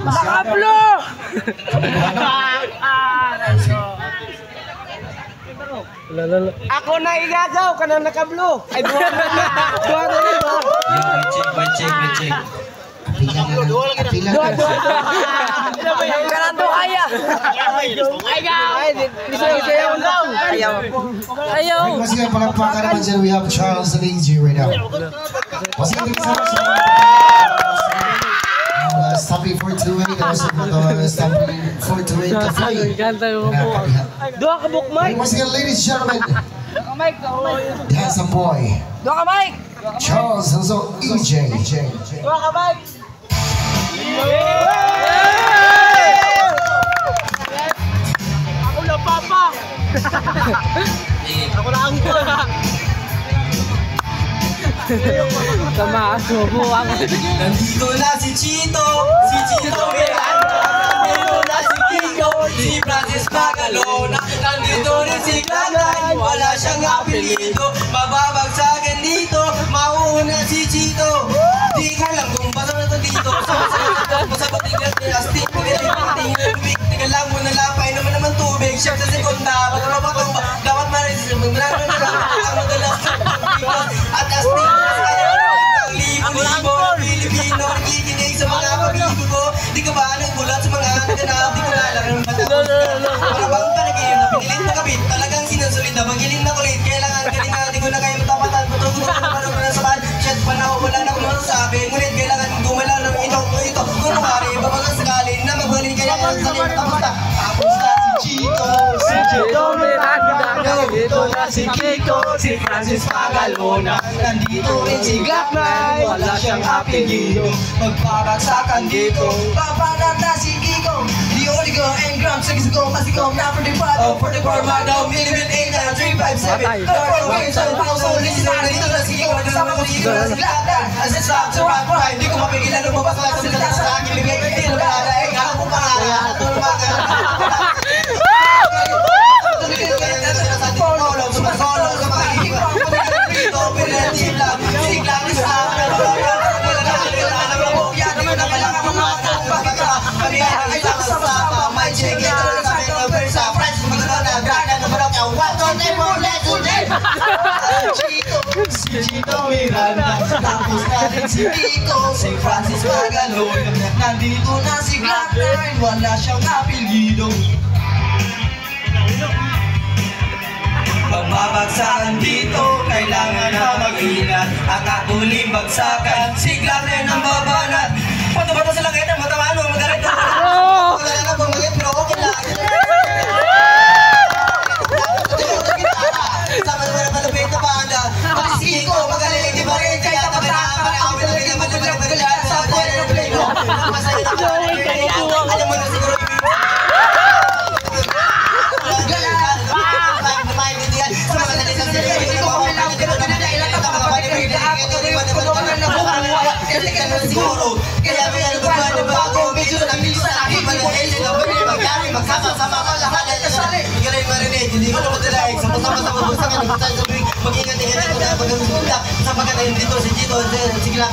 Nakablo! Ako na igagaw, ka na nakablo. Ay, buwan na na. Buwan na na. Check. Dua. Karando kaya. Ayaw. Once again, palakpakan naman dyan, we have Charles and AJ right now. Once again, stopping for 2-8, also stopping for 2-8 to fly. Dua ka book, Mike. Once again, ladies and gentlemen, the handsome boy, Dua ka, Mike. Charles, and also AJ. Dua ka, Mike. Ako na, Papa. Ako na ang Tama, subuang. Nandito na si Chito Miranda. Nandito na si Kiko, si Francis Magalona. Nandito rin si Glanay, wala siyang apelido. Mababagsagan dito, mauuna si Chito. Di ka lang kung basa na to dito. Masabot tingnan ni Asti, tingnan lang mo na lapay naman tubig. Siya sa sekunda, magkakapatong dapat marisis. Magmarami na lang, ang madalas at Asti. Libo-libo ng Pilipino nakikinig sa mga pag-ibig ko. Di ka ba nagbulat sa mga naganap? Di ko lalang matapos ka. Para bang panaginip na pinilit na kapit, talagang sinusulit na magiling na kulit. Kailangan ka din na di ko na kayo matapatan. Patugod ko na parang na sa bahan. Shit pa na ako, wala na akong masasabi. Ngunit kailangan gumalaw ng ito. Kung kumari, babagang sakali na magbalik kaya sa salit. Tapos na si Chito Miranda. Nandito na si Kiko, si Francis Magalona. Nandito rin si Glanay, wala siyang apelido. Magpapagsakan dito, papanat na si Kiko. The Oligo and Grump, Sigisgo, Masigong, na 45, 44, Magaw, Millimin, 8, 3, 5, 7. Lord, okay, so, pauso, listener, nandito na si Kiko. Nagkasama ko si Kiko na si Glanay. As it's up to rock ride, di ko mapigilan ng mabasala sa dala sa akin. Bigay ko din, magkakala, eh, nga ako pa nga, tulmagan. Si Chito Miranda, tapos na rin si Kiko, si Francis Magalona. Nandito na si Glanay, wala siyang apelido. Magbabagsakan dito, kailangan na mag-ingat. Ang akuling bagsakan, si Glanay ng babanat. Pato-pato sa langit ang matamano, magalit na wala na bang maging pero okay lang. Sama naman ang malapit na banda. Pati si Kiko, magaling, di ba rin? Kaya tabi na, para-awit na rin naman naman magalit. Sa buwan na ng play mo, masaya na pa. Alam mo na siguro siguro, kaya may ano ba na bago medyo nabili sa akin manahil na ba rin magyari magsama-sama ka lahat at kasali hindi ka rin marinig, hindi ko na madalaig sama-sama sa pagbasakan ng sa tuwing mag-ingat-ingat ko na pagkakasunda sa pagkatayin dito si Chito sige lang